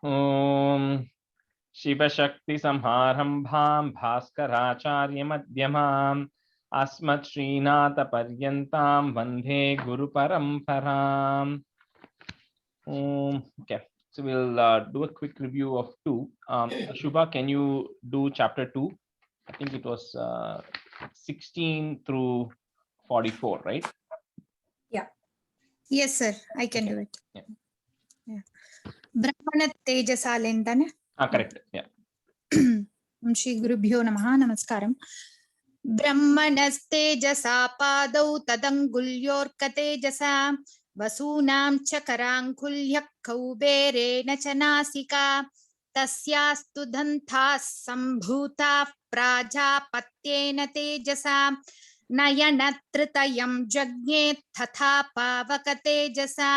ओम शिवशक्ति संहारंभां भास्कराचार्य मध्यमाम् अस्मत् श्रीनाथ पर्यन्तां वंदे गुरु परंपराम्. Okay, so we'll do a quick review of 2. Shubha, can you do chapter 2? I think it was 16 through 44, right? Yeah. Yes, sir. I can do it. Yeah. Brahmana Tejasalendana. Correct. Yeah. Shri Gurubhyo Namaha. Namaskaram. Brahmanastejasa padau tadangulyorka tejasa vasunam chakarankulyak kauberena chanasika tasyastu dhanthas sambhutah prajapatyena tejasa नयनत्रितयं जज्ञे तथा पावक तेजसा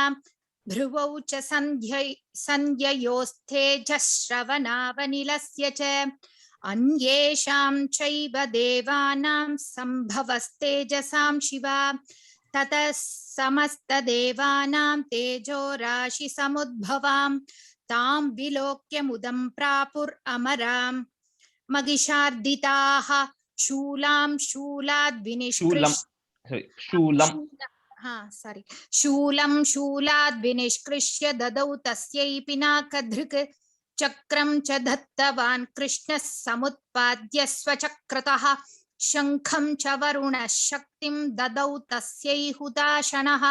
भ्रुवौ च सन्ध्ययोस्तेजश्रवणावनिलस्य च अन्येषां चैव देवानां सम्भवस्तेजसां शिवा ततः समस्तदेवानां तेजो राशि समुद्भवां तां विलोक्य मुदं प्रापुरमरां मगिषार्दिताः शूलां शूलाद् विनिष्कृष्य ददौ तस्यै पिनाकधृक् चक्रं च दत्तवान् कृष्णः समुत्पाद्य स्वचक्रतः शङ्खं च वरुणः शक्तिं ददौ तस्यै हुताशनः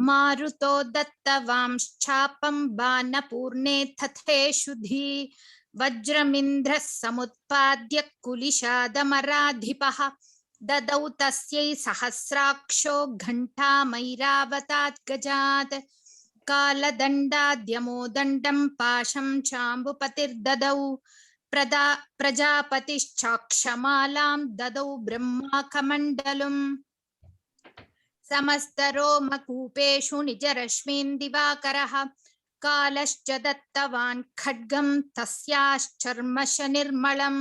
मारुतो दत्तवांश्चापं बाणपूर्णे तथेषुधि वज्रमिन्द्रः समुत्पाद्य कुलिशादमराधिपः ददौ तस्यै सहस्राक्षो घण्टामैरावतात् गजात् कालदण्डाद्यमोदण्डं पाशं चाम्बुपतिर्ददौ प्रजापतिश्चाक्षमालां ददौ ब्रह्माकमण्डलम् समस्तरोमकूपेषु निजरश्मीन् दिवाकरः कालश्च दत्तवान् खड्गं तस्याश्चर्मश निर्मलं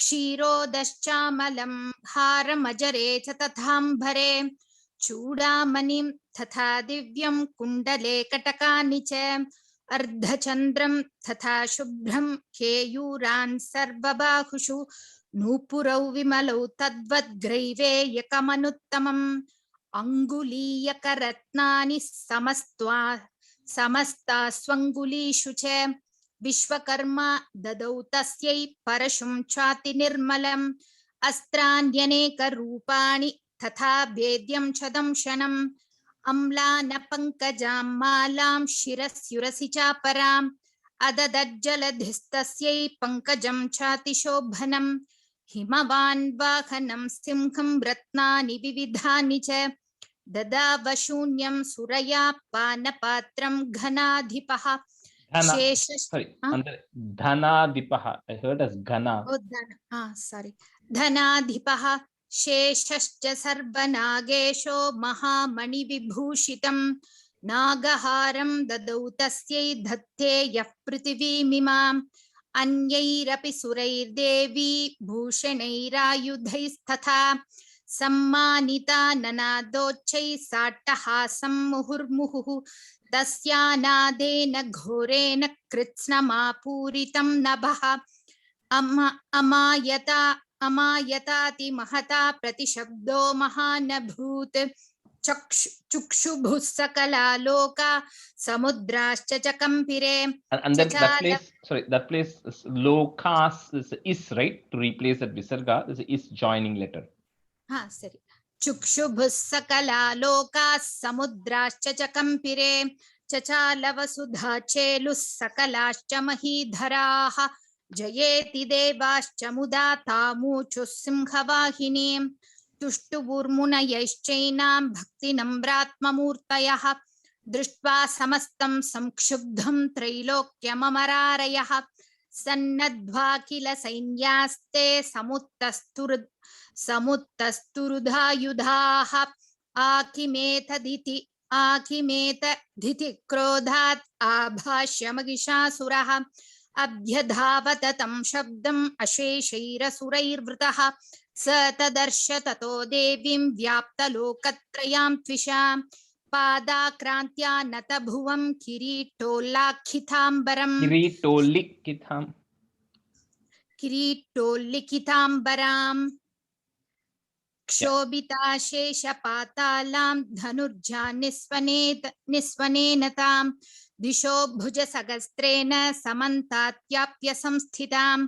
क्षीरोदश्चामलं हारमजरे च तथाम्बरे चूडामणिं तथा दिव्यं कुण्डले कटकानि च अर्धचन्द्रं तथा शुभ्रं केयूरान् सर्वबाहुषु नूपुरौ विमलौ तद्वद्ग्रैवेयकमनुत्तमम् अङ्गुलीयकरत्नानि समस्तास्वङ्गुलीषु च विश्वकर्मा ददौ तस्यै परशुं चाति निर्मलम् अस्त्राण्यनेकरूपाणि तथा भेद्यं च दंशनम् अम्लानपङ्कजां मालां शिरस्युरसि चापराम् अददज्जलधिस्तस्यै पङ्कजं चातिशोभनम् हिमवान् वाहनं सिंहं रत्नानि विविधानि च ददावशून्यं सुरया पानपात्रं घनाधिपः धनाधिपः. I heard as घना. धनाधिपः शेषश्च सर्वनागेशो महामणिविभूषितं नागहारं ददौ तस्यै धत्ते यः पृथिवीमिमाम् अन्यैरपि सुरैर्देवी भूषणैरायुधैस्तथा सम्मानिता ननादोच्चैः साट्टहासं मुहुर्मुहुः तस्यानादेन घोरेण कृत्स्नमापूरितं नभः अमायताति महता प्रतिशब्दो महानभूत् चक्षुभुः सकला लोका समुद्राश्च च कंपिरे. And then that place lokas is right to replace that visarga. This is joining letter. हाँ सरी. चुक्षुभुः सकला लोकाः समुद्राश्च च कंपिरे चचालवसुधा चेलुः सकलाश्च महीधराः जयेति देवाश्च मुदा तामूचुः सिंहवाहिनीं तुष्टुवुर्मुनयैश्चैनां भक्तिनम्रात्ममूर्तयः दृष्ट्वा समस्तं संक्षुब्धं त्रैलोक्यममरारयः सन्नद्ध्वा किल सैन्यास्ते समुत्तस्तुरुधायुधाः आकिमेतदिति क्रोधात् आभाष्यमगिषासुरः अभ्यधावत तं शब्दम् अशेषैरसुरैर्वृतः स तदर्श ततो देवीं व्याप्तलोकत्रयां त्विषा पादाक्रान्त्या नतभुवं किरीटोल्लाखिताम्बरम् किरीटोल्लिखिताम्बराम् क्षोभिताशेषपातालां धनुर्जा निस्वनेनतां दिशो भुजसहस्रेण समन्तात्याप्य संस्थितां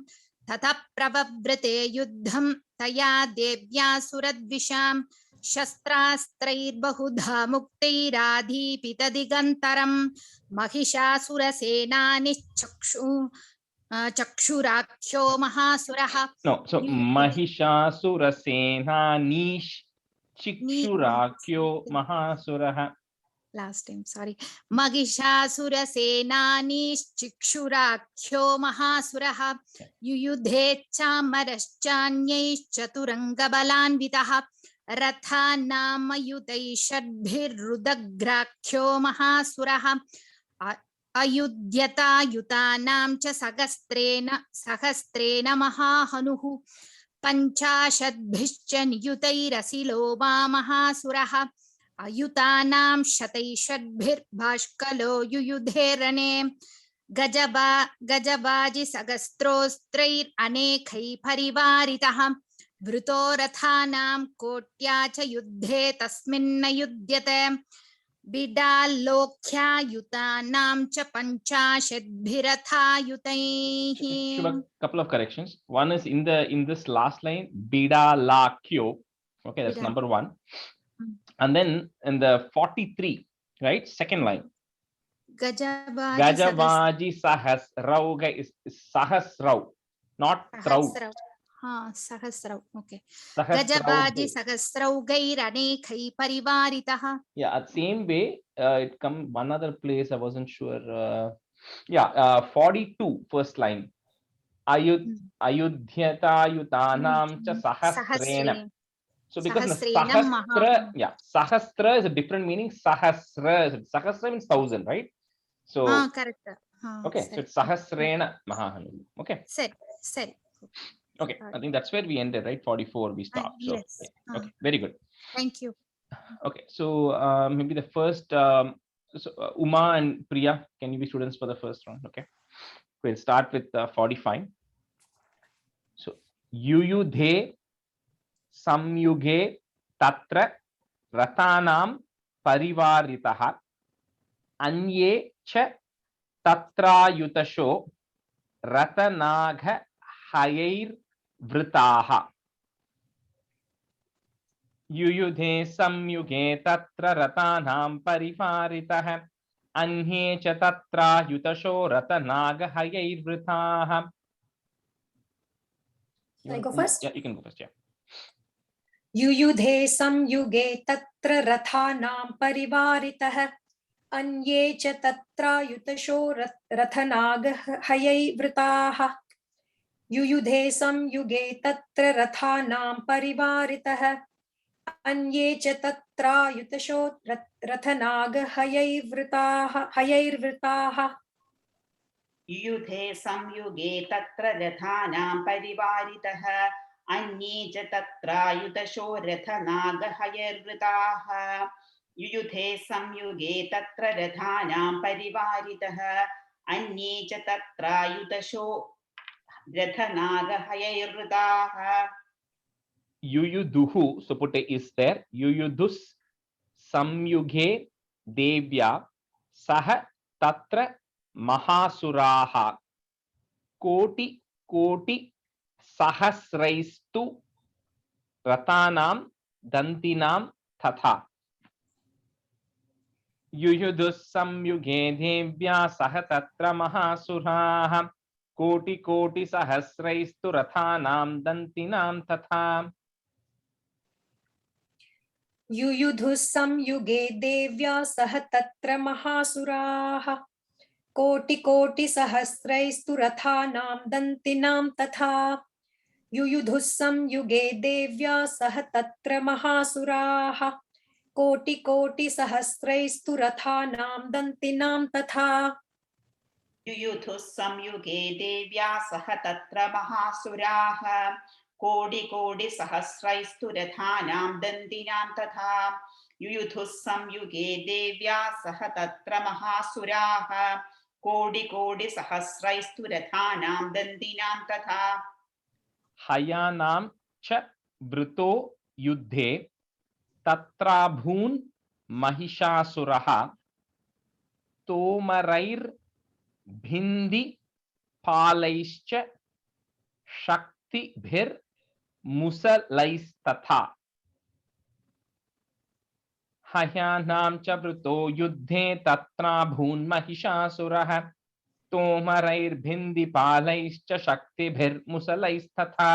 ततः प्रवव्रते युद्धं तया देव्या सुरद्विषां शस्त्रास्त्रैर्बहुधा मुक्तैराधीपितदिगन्तरं चक्षुराख्यो महासुरः No, so Mahishasurasenanish Chikshurakhyo Mahasuraha. Last time, sorry. Mahishasurasenaniश्चिक्षुराख्यो महासुरः युयुधे चामरश्चान्यैश्चतुरङ्गबलान्वितः रथानामयुतैषड्भिर्रुदग्राख्यो महासुरः अयुध्यतायुतानां च सहस्रेण महाहनुः पञ्चाशद्भिश्च नियुतैरसिलो महासुरः अयुतानां शतैषड्भिर्भाष्कलो युयुधे रणे गजबाजिसहस्रोऽस्त्रैरनेकैः परिवारितः वृतो रथानां कोट्या च युद्धे तस्मिन्न युध्यते बिडाल्लोक्यायुतानां च पञ्चाशद्भिरथायुतैः. Couple of corrections. One is in this last line, Bidalakyo. Okay, that's number one. And then in the 43, right, second line, Gajavaji Sahasrau is Sahasrau, not Trau. Sahasrau. Okay. Gajavaji Sahasrau Gairanekai Parivaritaha. Yeah, at same way, it come one other place. I wasn't sure. 42, first line. Ayudhyata yutanam cha sahasrena. So because sahasra, sahasra is a different meaning. Sahasra means 1,000, right? So correct. Okay, so it's sahasrena mahahanu. Okay. Set. Okay, I think that's where we ended, right? 44 we stopped. So yes. Okay, very good. Thank you. Okay, so maybe the first Uma and Priya, can you be students for the first round? Okay, we'll start with 45. So Yuyudhe Samyuge Tatra Ratanam Parivaritaha Anye Cha Tatra Yutasho Ratanagha Hayair Vritaha Yuyudhe Samyuge Tatra Ratanam Parivaritaha Anye Cha Tatra Yutasho Ratanaga Hayair Vritaha. Can I go first? Yeah, you can go first. Yeah. युयुधे संयुगे तत्र रथानां परिवारितः अन्ये च तत्रायुतशो रथनागहयैर्वृताः युयुधे संयुगे तत्र रथानां परिवारितः अन्ये च तत्रायुतशो रथनागहयैर्वृताः युयुधे संयुगे तत्र रथानां परिवारितः अन्ये च तत्रायुतशो रथनागहयैर्वृताः युयुधे संयुगे तत्र रथानां परिवारितः अन्ये च तत्रायुतशो रथनागहयैर्वृताः. Yuyuduhu, so put a is there. Yuyudus samyuge devya saha tatra mahasuraha koti sahasraistu ratanam dantinam tatha. Yuyudus samyuge devya saha tatra mahasuraha koti sahasraistu rathanam dantinam tatha. युयुधुः संयुगे देव्या सह तत्र महासुराः कोटिसहस्रैस्तु रथानां दन्तिनां तथा युयुधुः संयुगे देव्या सह तत्र महासुराः कोटिसहस्रैस्तु रथानां दन्तिनां तथा युयुधुः संयुगे देव्या सह तत्र महासुराः कोटिसहस्रैस्तु रथानां दन्तिनां तथा युयुधुः संयुगे देव्या सह तत्र महासुराः कोटिकोटिसहस्रैस्तु रथानां दन्तिनां तथा हयानां च वृतो युद्धे तत्राभून् महिषासुरः तोमरैर्भिन्धि पालैश्च शक्तिभिर्मुसलैस्तथा हयानां च वृतो युद्धे तत्राभून् महिषासुरः तोमरैर्भिन्धि पालैश्च शक्तिभिर्मुसलैस्तथा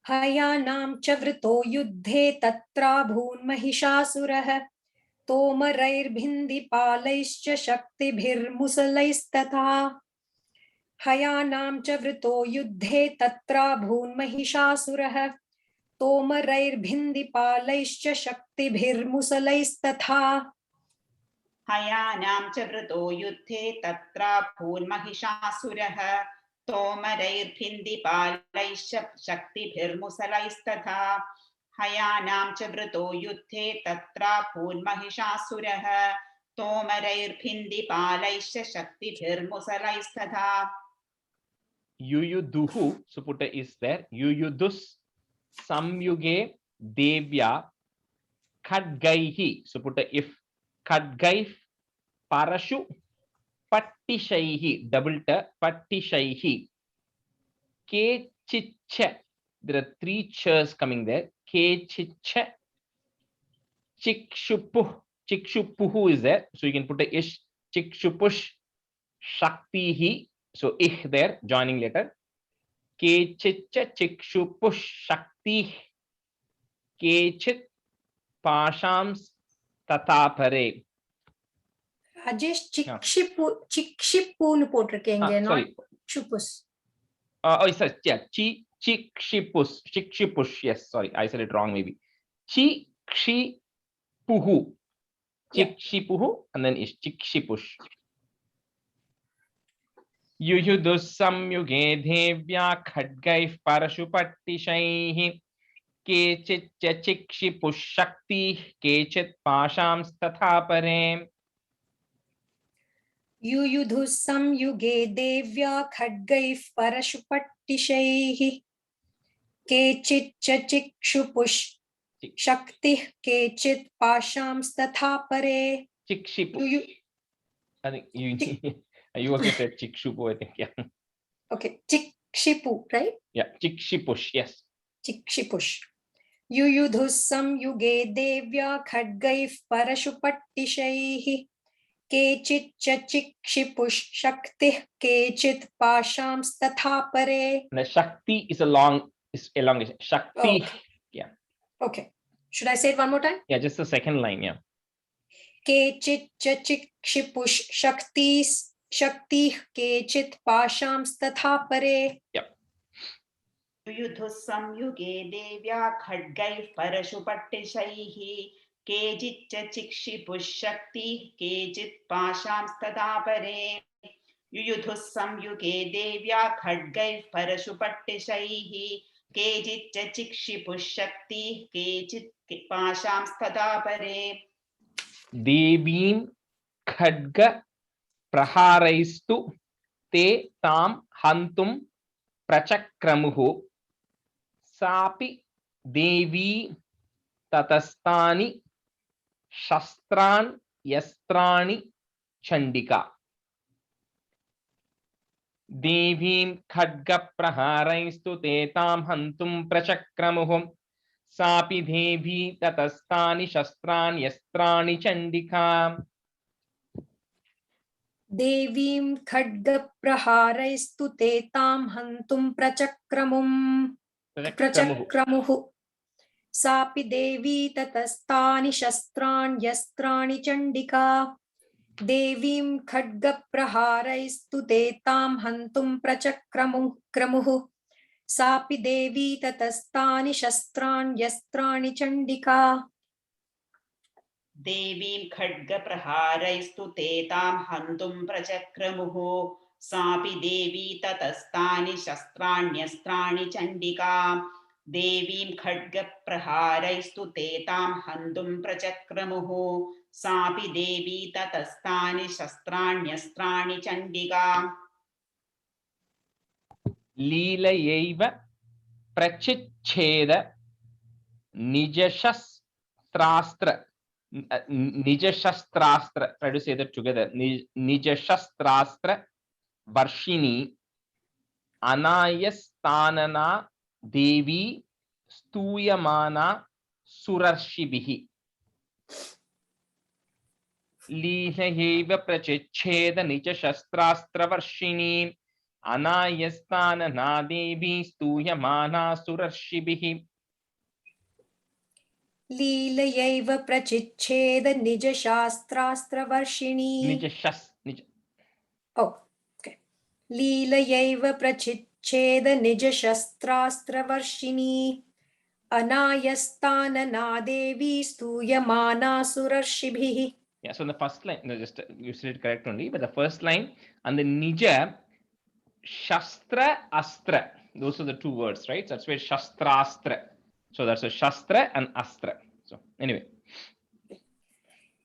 हयानां च वृतो युद्धे तत्राभून्महिषासुरः तोमरैर्भिन्दिपालैश्च शक्तिभिर्मुसलैस्तथा हयानां च वृतो युद्धे तत्राभून्महिषासुरः तोमरैर्भिन्दिपालैश्च शक्तिभिर्मुसलैस्तथा हयानां च वृतो युद्धे तत्राभून्महिषासुरः तोमरैर्भिन्दिपालैश्च शक्तिभिर्मुसलैस्तथा हयानां च वृतो युद्धे तत्राभून्महिषासुरः तोमरैर्भिन्दिपालैश्च शक्तिभिर्मुसलैस्तथा युयुधुः suputta is there yuyudhus samyuge devya khadgaihi suputta if khadgaif parashu pattishaihi double ta pattishaihi kechicha there are three chas coming there kechicha chikshupuhu is there so you can put a ish chikshupush shaktihi so ich there joining letter kechicha chikshupush shakti kechit pashams तथा परे राजेश चिक्षिपून போட்டிருக்கீங்க sorry not chupus oh it's yeah chikshipush yes sorry I said it wrong maybe chikshipuhu chikshipuhu and then is chikshipush युयुधुः संयुगे देव्या खड्गैः परशुपट्टिशैः केचिच्च चिक्षिपुः शक्तिः केचित् पाशांस्तथा परे युयुधुः संयुगे देव्या खड्गैः परशुपट्टिशैः केचिच्च चिक्षुपुः शक्तिः केचित् पाशांस्तथा परे चिक्षिपु I think you also said chikshupu I think yeah okay chikshipu right yeah chikshipush yes चिक्षिपुष युयुधुः संयुगे देव्या खड्गैः परशुपट्टिशैः केचिच्च चिक्षिपुः शक्तिः केचित् पाशांस्तथा परे and the shakti is a long is elongation shakti okay should I say it one more time yeah just the second line yeah केचिच्च चिक्षिपुः शक्तिः केचित् पाशांस्तथा परे yep युयुधुः संयुगे देव्या खड्गैः परशुपट्टिशैः केचिच्च चिक्षिपुः शक्तिः केचित् पाशांस्तथा परे युयुधुः संयुगे देव्या खड्गैः परशुपट्टिशैः केचिच्च चिक्षिपुः शक्तिः केचित् पाशांस्तथा परे देवीं खड्ग प्रहारैस्तु ते तां हन्तुं प्रचक्रमुः सापि देवी ततस्तानि शस्त्रान् यस्त्राणि चण्डिका देवीं खड्गप्रहारैस्तु ते तां हन्तुं प्रचक्रमुः सापि देवी ततस्तानि शस्त्राणि यस्त्राणि चण्डिका देवीं खड्गप्रहारैस्तु ते तां हन्तुं प्रचक्रमुः सापि देवी ततस्तानि शस्त्राण्यस्त्राणि चण्डिका देवीं खड्गप्रहारैस्तु ते तां हन्तुं प्रचक्रमुः सापि देवी ततस्तानि शस्त्राण्यस्त्राणि चण्डिका देवीं खड्गप्रहारैस्तु ते तां हन्तुं प्रचक्रमुः सापि देवी ततस्तानि शस्त्राण्यस्त्राणि चण्डिका देवीं खड्गप्रहारैस्तु ते तां हन्तुं प्रचक्रमुः सापि देवी ततस्तानि शस्त्राण्यस्त्राणि चण्डिका लीलयैव प्रचिच्छेद निजशस्त्रास्त्र निजशस्त्रास्त्र, try to say that together, निजशस्त्रास्त्र Varshini अनायस्तानना देवी स्तूयमाना सुरर्षिभिः लीलयैव प्रचिच्छेद निजशस्त्रास्त्रवर्षिणी अनायस्तानना देवी स्तूयमाना सुरर्षिभिः लीलयैव प्रचिच्छेद निजशास्त्रास्त्रवर्षिणी निज Oh, okay. लीलयैव प्रचिच्छेद निजशस्त्रास्त्रवर्षिणी अनायस्तानना देवी स्तूयमाना सुरर्षिभिः. Yeah, so in the first line, no, just you said it correct only, but the first line and the nija shastra astra, those are the two words, right? So that's where shastrastra. So that's a shastra and astra. So anyway.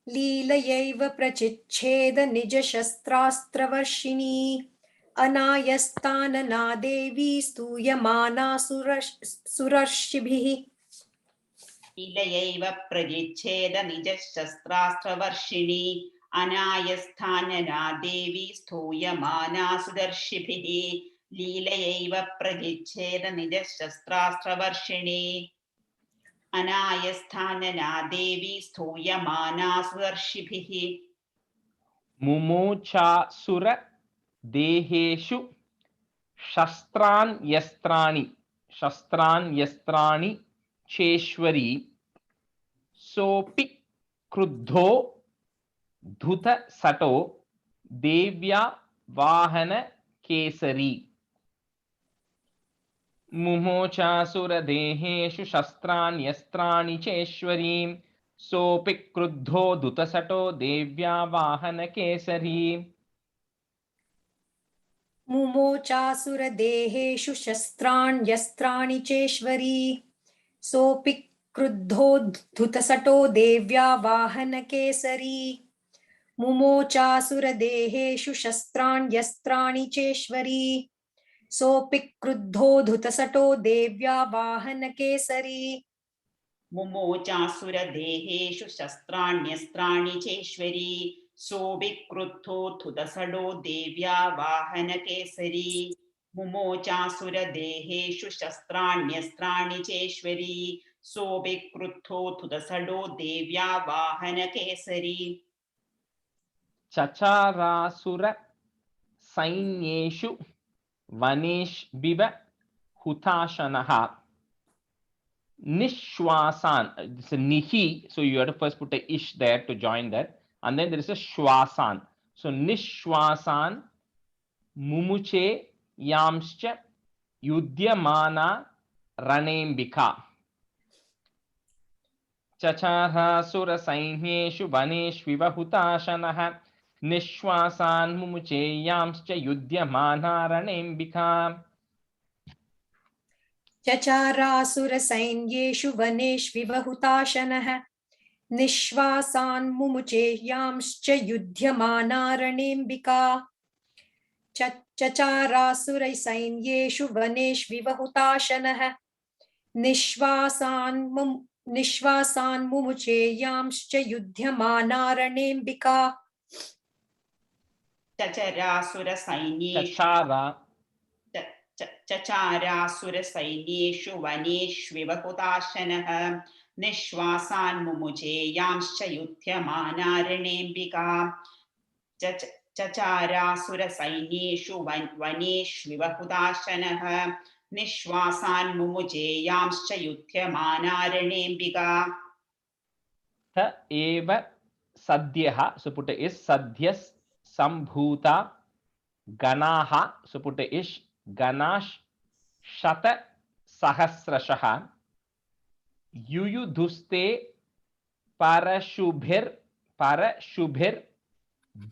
लीलयैव प्रचिच्छेद निजशस्त्रास्त्रवर्षिणी अनायस्तानना देवी स्तूयमाना सुरर्षिभिः. लीलयैव प्रजिच्छेद निजशस्त्रास्त्रवर्षिणी अनायस्थानना देवी स्तूयमाना सुदर्शिभिः लीलयैव प्रजिच्छेद निजशस्त्रास्त्रवर्षिणी अनायस्थानना देवी स्तूयमाना सुदर्शिभिः मुमोचासुर देहेषु शस्त्रान् यस्त्राणि चेश्वरी सोऽपि क्रुद्धो धुत सटो देव्या वाहन केसरी मुमोचासुर देहेषु शस्त्रान् यस्त्राणि चेश्वरी सोऽपि क्रुद्धो धुतसटो देव्या वाहन केसरी मुमोचासुरदेहेषु शस्त्राण्यस्त्राणि चेश्वरी सोऽपि क्रुद्धो धुतसटो देव्या वाहनकेसरी मुमोचासुरदेहेषु शस्त्राण्यस्त्राणि चेश्वरी सोऽपि क्रुद्धो धुतसटो देव्या वाहनकेसरी मुमोचासुरदेहेषु शस्त्राण्यस्त्राणि चेश्वरी सोऽभिक्रुद्धो धुतसडो देव्या वाहनकेसरी मुमोचासुरदेहेषु शस्त्राण्यस्त्राणि चेश्वरी सोऽभिक्रुद्धो धुतसडो देव्या वाहनकेसरी चचारासुर सैन्येषु वनेष्विव हुताशनः nishwasan, it's a nihi, so you have to first put a ish there to join that, and then there is a shwasan. So nishwasan mumuche yamscha yudyamana ranembika chachara sura sainyeshu vaneshviva hutashanah nishwasan mumuche yamscha yudyamana ranembika चचारासुरसैन्येषु वनेष्विव हुताशनः निःश्वासान् मुमुचेयांश्च युध्यमाना रणेऽम्बिका चचारासुरसैन्येषु वनेष्विव हुताशनः निःश्वासान् मुमुचेयांश्च युध्यमाना रणेऽम्बिका चचारासुरसैन्येषु वनेष्विव हुताशनः निःश्वासान् मुमुचेयांश्च युध्यमाना रणेऽम्बिका चचारासुरसैन्येषु वनेष्विव हुताशनः निःश्वासान् मुमुचेयांश्च युध्यमाना रणेऽम्बिका थ एव सद्यः, so put a is sadyas sambhuta ganaha, so put a ish ganash shata sahasrashah yuyudhuste parashubhir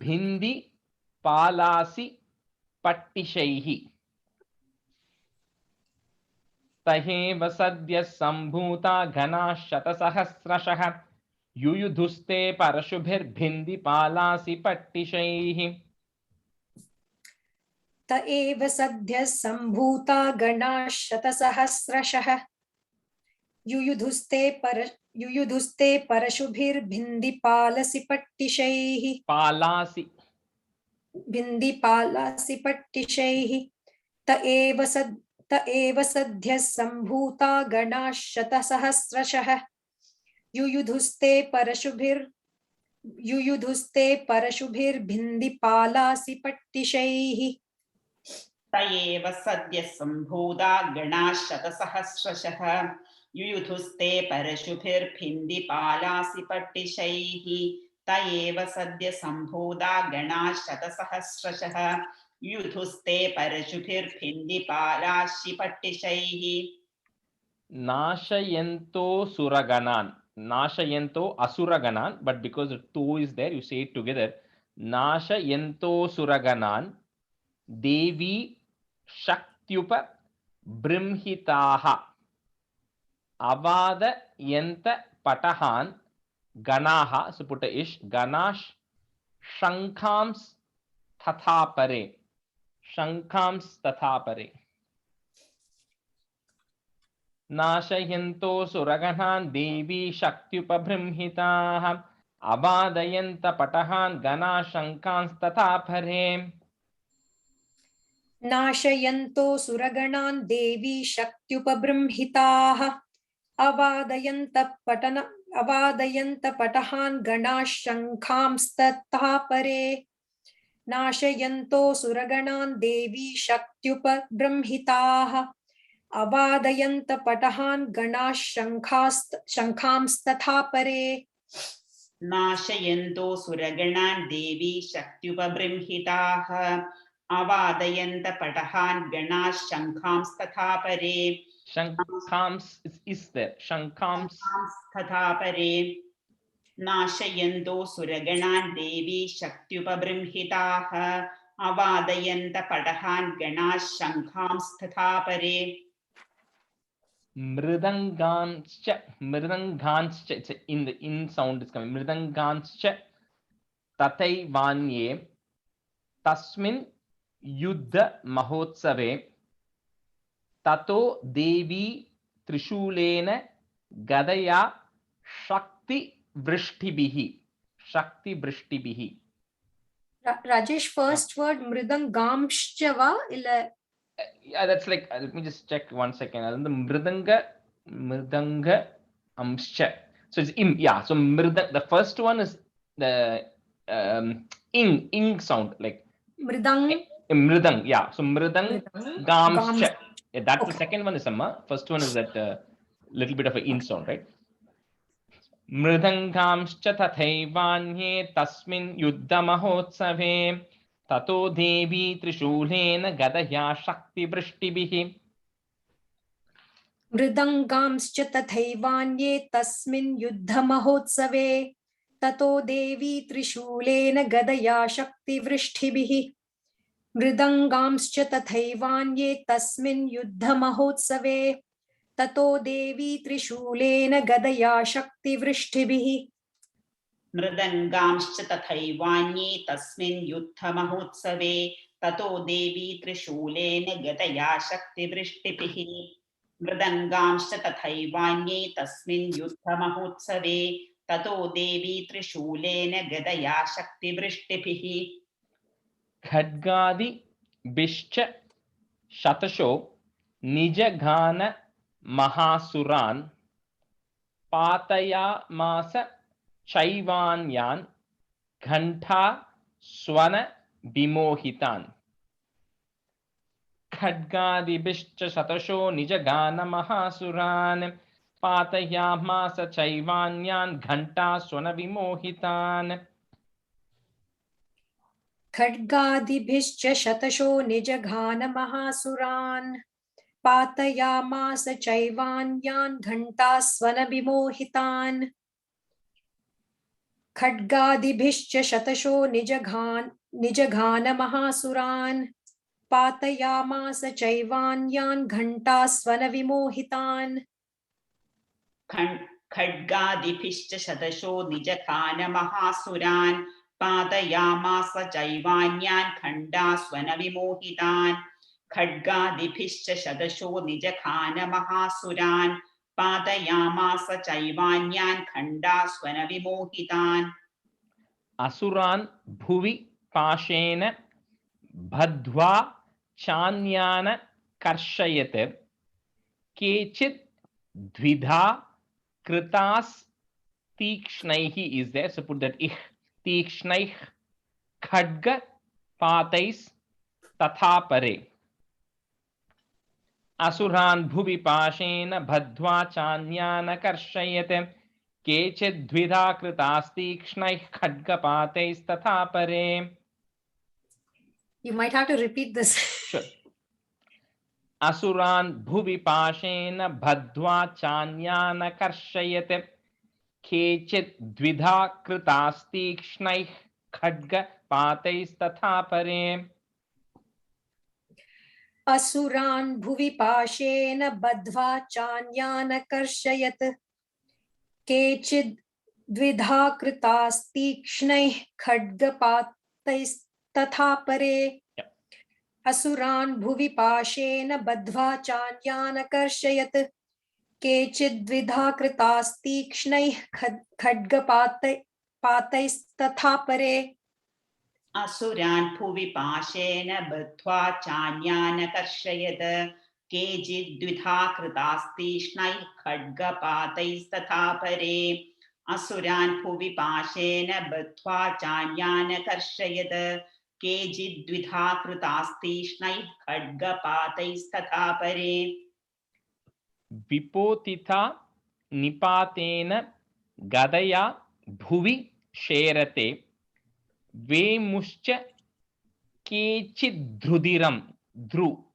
bhindi palasi pattishaihi. तहेव सद्यः सम्भूता घनाः शतसहस्रशः युयुधुस्ते परशुभिर्भिन्दिपालासि पट्टिशैः त एव सद्यः सम्भूता गणाः शतसहस्रशः युयुधुस्ते परशुभिर्भिन्दिपालसि पट्टिशैः पालासि भिन्दिपालासि पट्टिशैः त एव सद्यः सम्भूता गणाः शतसहस्रशः युयुधुस्ते परशुभिर्भिन्दिपालासि पट्टिशैः त एव सद्यः सम्भूता गणाः शतसहस्रशः युयुधुस्ते परशुभिर्भिन्दिपालासि पट्टिशैः त एव सद्यः सम्भूता गणाः शतसहस्रशः युयुधुस्ते परशुभिर्भिन्दिपालासि पट्टिशैः नाशयन्तो सुरगणान् नाशयन्तो असुरगणान् but because the to is there you say it together नाशयन्तो सुरगणान् Devi शक्त्युप बृंहिताः अवादयन्त पटहान् गणाः so put a ish गणाः शङ्खांस् तथा परे शङ्खांस् तथा परे नाशयन्तो सुरगणान् देवी शक्त्युपबृंहिताः अवादयन्त पटहान् गणाः शङ्खांस्तथा परे नाशयन्तो सुरगणान् देवी शक्त्युपबृंहिताः अवादयन्त पटहान् गणाः शङ्खांस्तथा परे नाशयन्तो सुरगणान् देवी शक्त्युपबृंहिताः अवादयन्त पटहान् गणाः शङ्खांस्तथा परे नाशयन्तो सुरगणान् देवी शक्त्युपबृंहिताः अवादयन्त पटहान् गणाः शङ्खांस्तथा परे शङ्खांस् is there तथा परे नाशयन्तो सुरगणान् देवी शक्त्युपबृंहिताः अवादयन्त पटहान् गणाः शङ्खांस्तथा परे मृदङ्गांश्च it's in the in sound is coming मृदङ्गांश्च तथैवान्ये तस्मिन् युद्ध महोत्सवे ततो देवी त्रिशूलेन गदया शक्तिवृष्टिभिः Rajesh, first word mridangamshcha va illa yeah that's like let me just check 1 second and the mridanga amscha so it's im yeah so the first one is the ing sound like mridang yeah so mridang gamscha yeah, that's Okay. the second one is amma first one is that little bit of a in sound right मृदङ्गांश्च तथैवान्ये तस्मिन् युद्धमहोत्सवे ततो देवी त्रिशूलेन गदया शक्तिवृष्टिभिः मृदङ्गांश्च तथैवान्ये तस्मिन् युद्धमहोत्सवे ततो देवी त्रिशूलेन गदया शक्तिवृष्टिभिः मृदङ्गांश्च तथैवान्ये तस्मिन् युद्धमहोत्सवे ततो देवी त्रिशूलेन गदया शक्तिवृष्टिभिः मृदङ्गांश्च तथैवान्ये तस्मिन् युद्धमहोत्सवे ततो देवी त्रिशूलेन गदया शक्तिवृष्टिभिः मृदङ्गांश्च तथैवान्ये तस्मिन् युद्धमहोत्सवे ततो देवी त्रिशूलेन गदया शक्तिवृष्टिभिः खड्गादिभिश्च शतशो निजघान महासुरान् पातयामास चैवान्यान् घण्टा स्वन विमोहितान् खड्गादिभिश्च शतशो निजगान महासुरान् पातयामास चैवान्यान् घण्टा स्वन विमोहितान् खड्गादिभिश्च शतशो निजघान महासुरान् पातयामास चैवान्यान् घण्टास्वन विमोहितान् खड्गादिभिश्च शतशो निजघान महासुरान् पातयामास चैवान्यान् घण्टास्वनविमोहितान् खड्गादिभिश्च शतशो निजखानमहासुरान् पातयामास चैवान्यान् खण्डास्वनविमोहितान् खड्गादिभिश्च शतशो निजखानमहासुरान् पातयामास चैवान्यान् खण्डास्वनविमोहितान् असुरान् भुवि पाशेन बद्ध्वा चान्यान कर्षयत् केचित् द्विधा कृतास् तीक्ष्णैः is there, so put that ich तीक्ष्णैः खड्ग पातैस् तथा परे असुरान् भुवि पाशेन बद्ध्वा चान्यान कर्षयत् केचित् द्विधा कृतास् तीक्ष्णैः खड्गपातैस्तथा परे. You might have to repeat this. Sure. असुरान् भुवि पाशेन बद्ध्वा चान्यान कर्षयत् केचित् द्विधा कृतास् तीक्ष्णैः खड्गपातैस्तथा परे. असुरान् भुवि पाशेन बद्ध्वा चान्यान् कर्षयत् केचिद् द्विधा कृतास्तीक्ष्णैः खड्गपातैस्तथा परे असुरान् भुवि पाशेन बद्ध्वा चान्यान् कर्षयत् केचिद् द्विधा कृतास्तीक्ष्णैः खड्गपातैस्तथा परे असुरान् भुवि पाशेन बद्ध्वा चान्यान् कर्षयत् केचिद् द्विधा कृतास्तीक्ष्णैः खड्गपातैस्तथा परे असुरान् भुवि पाशेन बद्ध्वा चान्यान् कर्षयत् केचिद् द्विधा कृतास्तीक्ष्णैः खड्गपातैस्तथा परे विपोतिता निपातेन गदया भुवि शेरते वेमुश्च केचिद्रुधिरं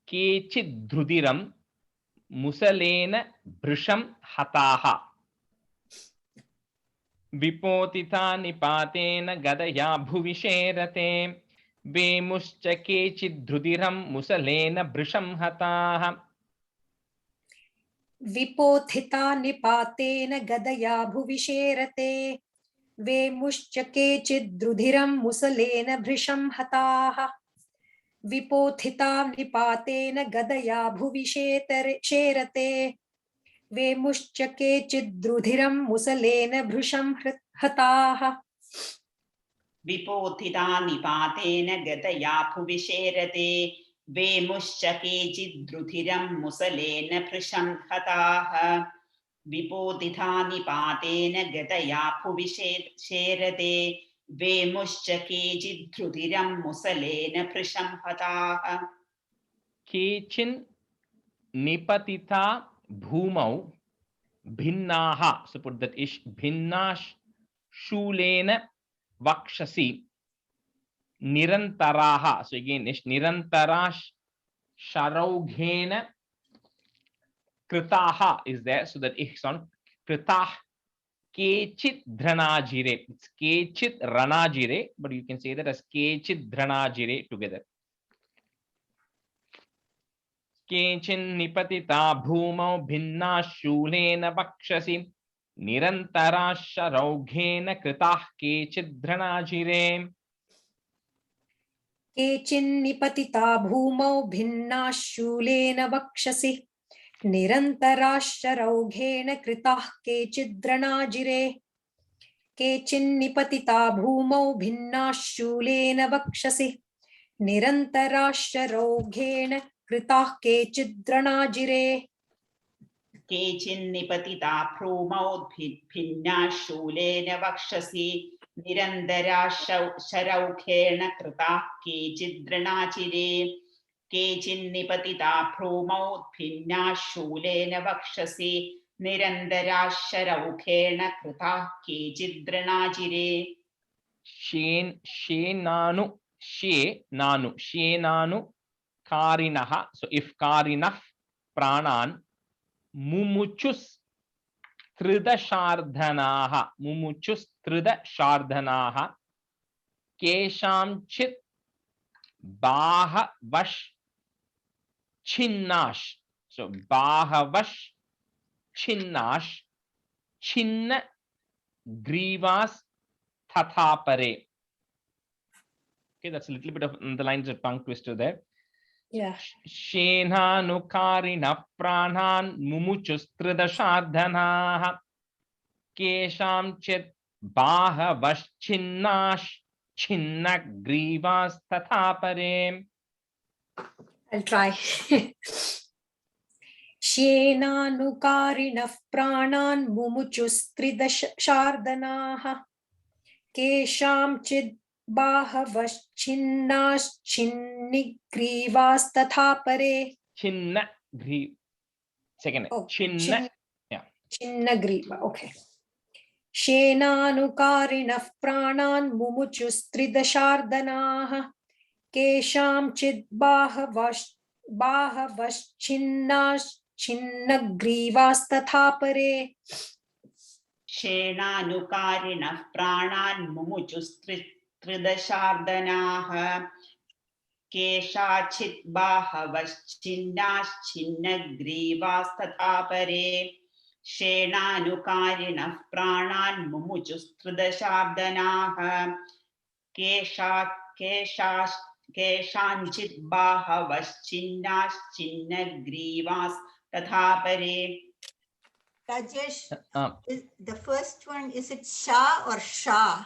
केचिद्रुधिरं मुसलेन भृशं हताः. विपोतिता निपातेन गदया भुवि शेरते वेमुश्च केचिद्रुधिरं मुसलेन भृशं हताः. विपोथिता निपातेन गदया भुवि शेरते वेमुश्च केचिद्रुधिरं मुसलेन भृशं हताः विपोथिता निपातेन गदया भुवि शेरते वेमुश्च केचिद्रुधिरं मुसलेन भृशं हताः विपोथिता निपातेन गदया भुवि शेरते वेमुश्च केचिद्रुधिरं मुसलेन भृशं हताः विपोतिथा निपातेन गदया भुवि शेरते वेमुश्च केचिद्रुधिरं मुसलेन भृशं हताः केचिन् निपतिता भूमौ भिन्नाः, so put that ish, भिन्नाः शूलेन वक्षसि निरन्तराः, so again ish, निरन्तराः शरौघेन कृताः is there, so that ish on कृताः केचित् धृणाजिरे, it's केचित् रणाजिरे, but you can say that as केचित् धृणाजिरे together. केचिन् निपतिता भूमौ भिन्नाः शूलेन वक्षसि निरन्तराः शरौघेन कृताः केचित् धृणाजिरे. केचिन्निपतिता भूमौ भिन्नाः शूलेन वक्षसि निरन्तराः शरौघेन कृताः केचिद्रणाजिरे केचिन्निपतिता भूमौ भिन्नाः शूलेन वक्षसि निरन्तराः शरौघेन कृताः केचिद्रणाजिरे केचिन्निपतिता भ्रूमौ भिन्नाः शूलेन वक्षसि निरन्तराः शरौघेन कृताः केचिद्रणाजिरे केचिन्निपतिता भ्रूमौ भिन्नाः शूलेन वक्षसि निरन्तराः शरौघेन कृताः केचिद्रणाजिरे शेनानु कारिणः, so if कारिणः प्राणान् मुमुचुस्त्रिदशार्धनाः केषांचित् बाहवश् Chinnash. So Bahavash Chinnash. Chinna Grivas Tathapare. Okay, that's a little bit of the lines of tongue twister there. Yeah. Shenanukarina Pranhan Mumuchustridashardhanaha Kesham Chit Bahavaschinnash Chinna Grivas Tathapare. I'll try. Shenanukarinah pranan mumuchustridashardhanaah kesham chid bahavaschinnaschinnigrivas tathapare. Chinna Gri. Second. Oh, Chinna. Yeah. Chinnagriva. Okay. Shenanukarinah pranan mumuchustridashardhanaah kesham chid bahavaschinnaschinnigrivas tathapare. Shenanukarinah pranan mumuchustridashardhanaah Keshachit bahavaschinnaschinnagrivas tathapare. Shenanukarinah pranan mumuchustridashardhanaah Keshanchit bahavaschinnaschinnagrivas tathapare. Rajesh, the first one, is it Sha or Sha?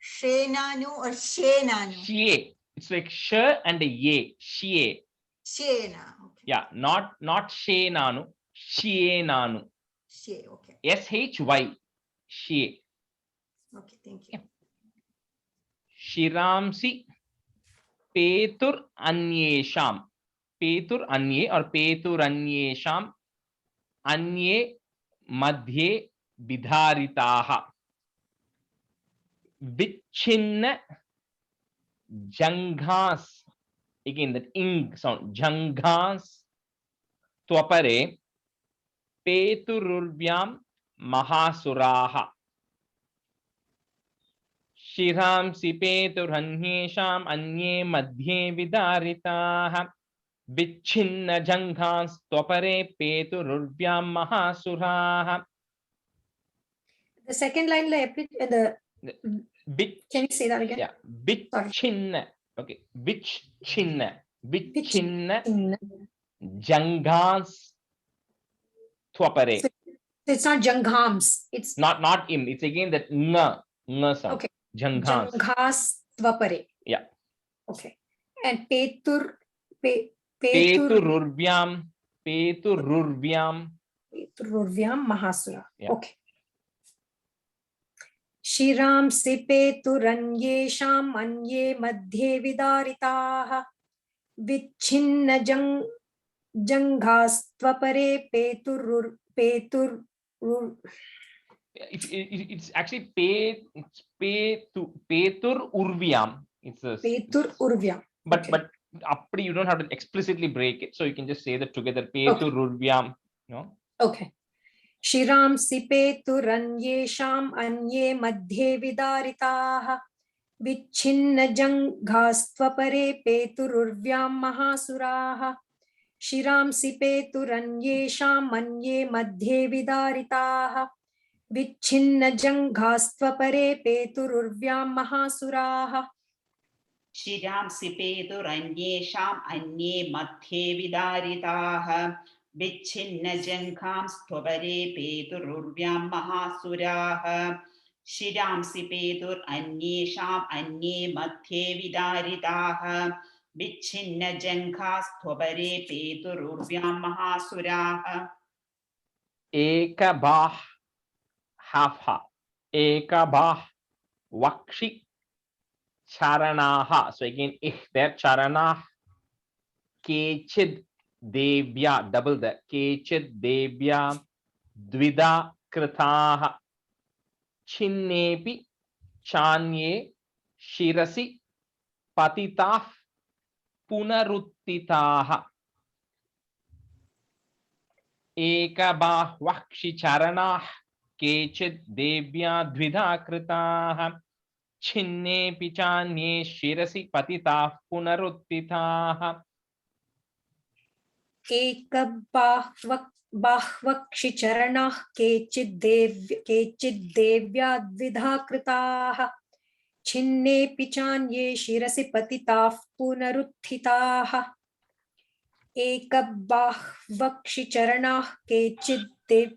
Shenanu or Shenanu? Shie. It's like sh and a ye. Shie. Shena. Okay. Yeah, not Shenanu. Shienanu. She. Okay. SHY. Shie. Okay. Thank you. Shiramsi Petur Anyesham. Petur Anye or Petur Anyesham. Anye Madhye Vidharitaha. Vichinna Janghas. Again, that ing sound. Janghas Twapare Petururvyam Mahasuraha. Shiramsi Peturhanyesham Anye Madhye Vidharitaha. Vichinna Janghas Twapare Petururvyam Mahasuraha. The second line, can you say that again? Yeah, Vichinna. Okay, Vichinna. Vichinna Janghas Twapare. So it's not Janghams. It's Not in. It's again that nga sound. okay. Janghas. Janghas Tvapare. Yeah. Okay. And Petur Petururvyam Mahasura. Yeah. Okay. Shiramsi Peturanyesham Anye Madhye Vidaritaha Vichinna Janghastvapare Petur. It's actually Petur Urvyam. It's a Petur Urvyam. but Okay. but appdi you don't have to explicitly break it, so you can just say that together. Petur Urvyam. No. Okay. Shiramsi Peturanyesham Anye Madhye Vidaritaha Vichinna Janghastvapare Petururvyam Mahasuraha Shiramsi Peturanyesham Anye Madhye Vidaritaha Vichinna Janghastvapare Petururvyam Mahasuraha. Shiramsi Peturanyesham Anye Madhye Vidharitaha Vichinna Janghams Tvapare Petururvyam Mahasuraha. Shiramsi Peturanyesham Anye Madhye Vidharitaha Vichinna Janghas Tvapare Petururvyam Mahasuraha. Eka bah half Eka bah Vakshi Charanaha. So again, there Charanah. Kechid Devya, double that. Kechid Devya Dvida Kritaha. Chinnepi Chanye Shirasi Patitah Punaruttitaha. Eka bah Vakshi Charanah. Kechid Devya Dvida Kritaha. Chinne pichanye shirasi patitah punaruttitaha. बाह्वक्षिचरणाः केचिद्देव्या द्विधा कृताः छिन्नेऽपि चान्ये शिरसि पतिताः पुनरुत्थिताः एकबाह्वक्षिचरणाः केचिद्देव.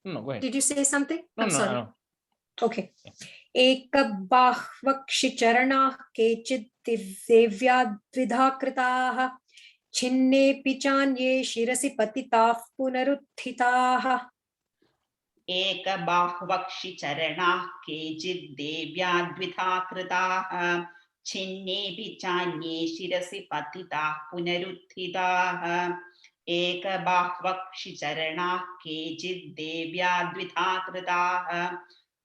No, go ahead. Did you say something? No, I'm no, sorry. no. Okay. एकबाह्वक्षिचरणाः केचिद्देव्या द्विधा कृताः छिन्नेऽपि चान्ये शिरसि पतिताः पुनरुत्थिताः. एकबाह्वक्षिचरणाः केचिद्देव्या द्विधा कृताः छिन्नेऽपि चान्ये शिरसि पतिताः पुनरुत्थिताः एकबाह्वक्षिचरणाः केचिद्देव्या द्विधा कृताः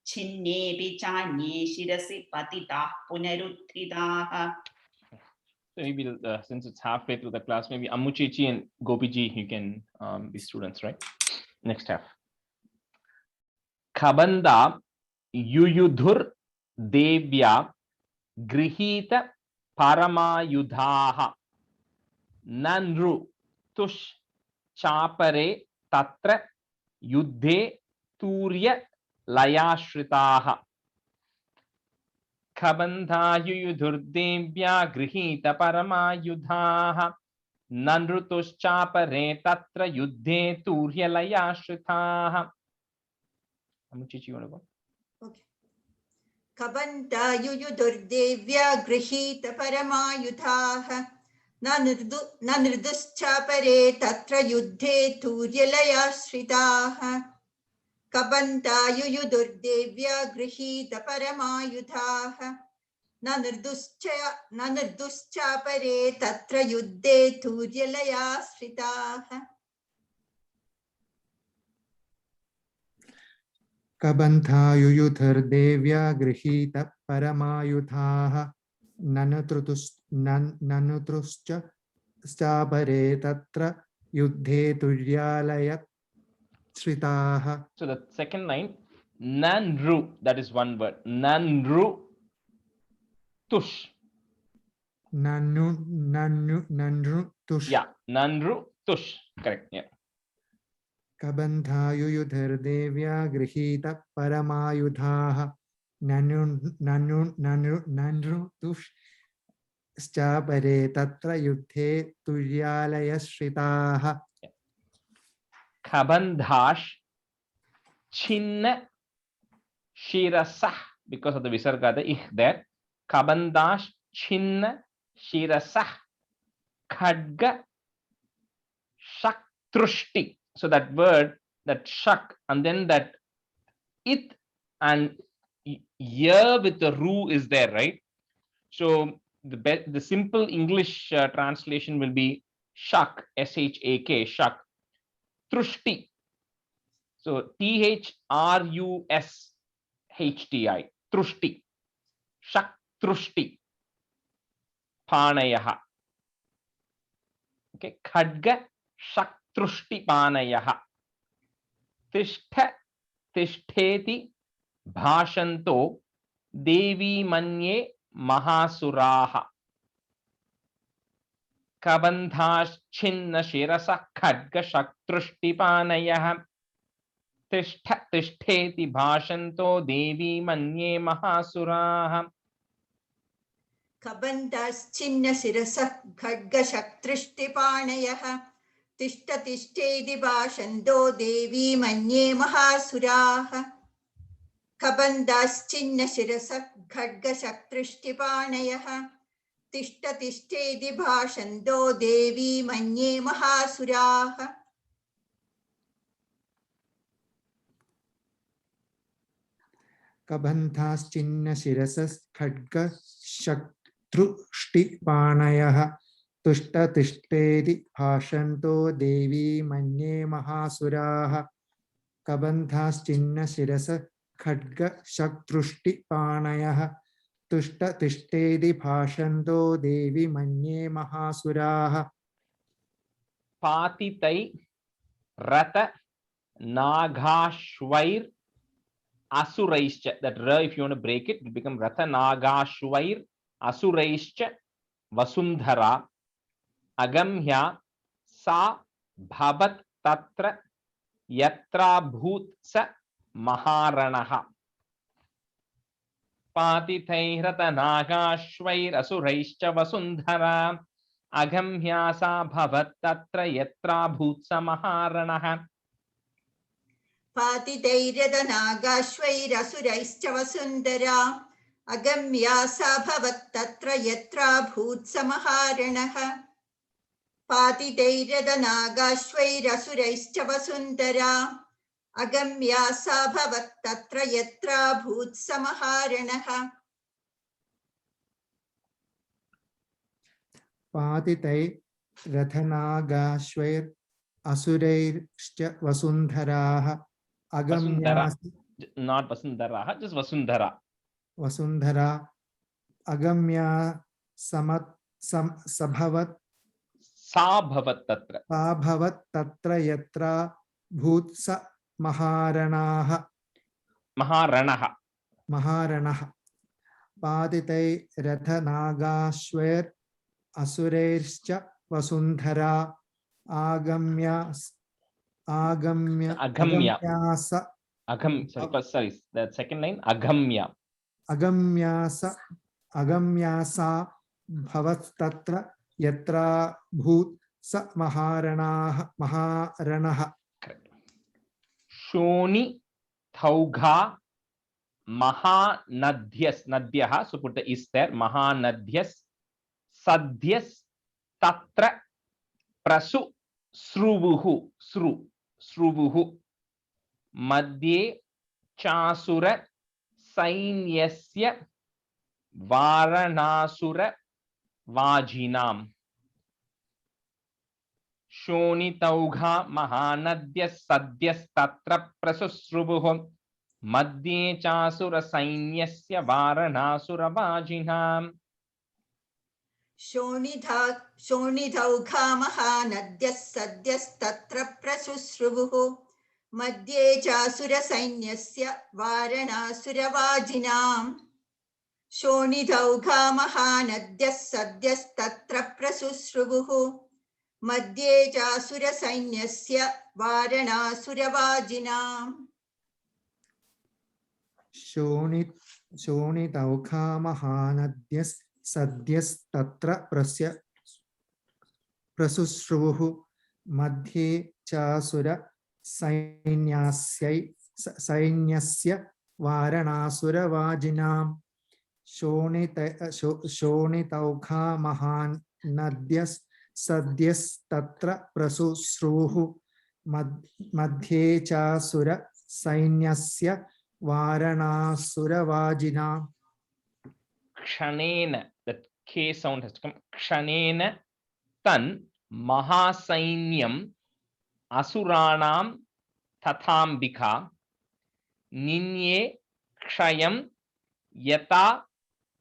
छिन्नेऽपि चान्ये शिरसि पतिताः पुनरुत्थिताः. So we will, since it's halfway through the class, maybe Ammuchichi and Gopiji, you can be students, right? Next half. Khabanda yuyudhur devya grihita paramayudhaha nanru tush chapare tatra yuddhe turya layashritaha. Khabandhayuyudhurdevya grihita paramayudhaha nanrutuschapare tatra yuddhe turyalayashritaha. Amuchichi, you want to go? Okay. Kabantayuyudurdevya grihita paramayudhaha na nirduschapare tatra yuddhe turyalayashritaha. Kabantayuyudurdevya grihita paramayudhaha na nirduschapare tatra yuddhe turyalayashritaha. कबन्धायुयुधर्देव्या गृहीत परमायुधाः ननुतृश्च चापरे तत्र युद्धे तुर्यालय श्रिताः. So the second line, nanru, that is one word. Nanru tush. Nanru tush. Yeah, nanru tush. Correct. Yeah. कबन्धायुयुधर्देव्या गृहीत परमायुधाः ननुतुश्चापरे तत्र युद्धे तुर्यालयश्रिताः. Kabandhash chinna shirasah, because of the visarga, the ich there. Kabandhash chinna shirasah khadga shaktrushti. So that word, that shak, and then that it and ya with the ru is there, right? So the simple English translation will be shak, S-H-A-K, shak, trushti. So T-H-R-U-S-H-T-I, trushti, shak trushti, panayaha. Okay, khadga shak trushti panayaha. Tishtha tishteti bhashanto devi manye mahasuraha. Kabandhash chinna shirasa khadga shaktrushti panayaha. Tishtha tishteti bhashanto devi manye mahasuraha. Kabandhaschinna sirasah khadga shaktrushtipanayah tishta tishtedi bhashando devi manye mahasuraha. Kabandhaschinna sirasah khadga shaktrushtipanayah tishta tishtedi bhashando devi manye mahasuraha. कबन्धाश्चिन्न शिरसः खड्ग शत्रुष्टिपाणयः तुष्टतिष्ठेति भाषन्तो देवी मन्ये महासुराः. कबन्धाश्चिन्न शिरसः खड्ग शत्रुष्टिपाणयः तुष्टतिष्ठेति भाषन्तो देवी मन्ये महासुराः. Patitai rata nagashvair asuraischa. That ra, if you want to break it, it become rata nagashvair asuraischa vasundhara agamhya sa bhavat tatra yatra bhut sa maharanaha पातितैरतनागाश्वैरसुरैश्च वसुन्धरा अगम्या सा भवत् तत्र यत्रा भूत्स महारणः पातितैर्यदनागाश्वैरसुरैश्च वसुन्धरा अगम्या सा भवत् तत्र यत्रा भूत्स महारणः पातितैर्यदनागाश्वैरसुरैश्च वसुन्धरा अगम्या सा भवत् तत्र यत्रा भूत्स महारणः पातितै रथनागाश्वैर असुरैश्च वसुन्धराः वसुन्धरा अगम्यास not vasundhara just vasundhara वसुन्धरा अगम्या सभवत् सा भवत् तत्र भवत् तत्र यत्र भूत्स महारणाः महारणः पातितै रथनागाश्वैर असुरैश्च वसुन्धरा sorry that second line agamya अगम्यासा भवत् तत्र यत्र भूत् स महारणः शोनि thauga mahanadhyas nadyah so put the is there mahanadhyas sadhyas tatra prasu sruvuhu madhye chasura sainyasya varanasura vajinam शोणितौघा महानद्यः सद्यस्तत्र प्रसुश्रुवुः मध्ये चासुरसैन्यस्य वारणासुरवाजिनाम् शोणितौघा महानद्यः सद्यस्तत्र प्रसुश्रुवुः मध्ये चासुरसैन्यस्य वारणासुरवाजिनाम् शोणितौघा महानद्यः सद्यस्तत्र प्रसुश्रुवुः मध्ये चासुरसैन्यस्य वारणासुरवाजिनाम् शोणितौघा महानद्यः सद्यस्तत्र प्रसुश्रुवुः मध्ये चासुरसैन्यस्य वारणासुरवाजिनाम् शोणितौघा महानद्यः सद्यस्तत्र प्रसुश्रुवुः मध्ये चासुरसैन्यस्य वारणासुरवाजिनाम् kshanena that k sound has to come kshanena tan mahasainyam asuranam tathambika ninye kshayam yata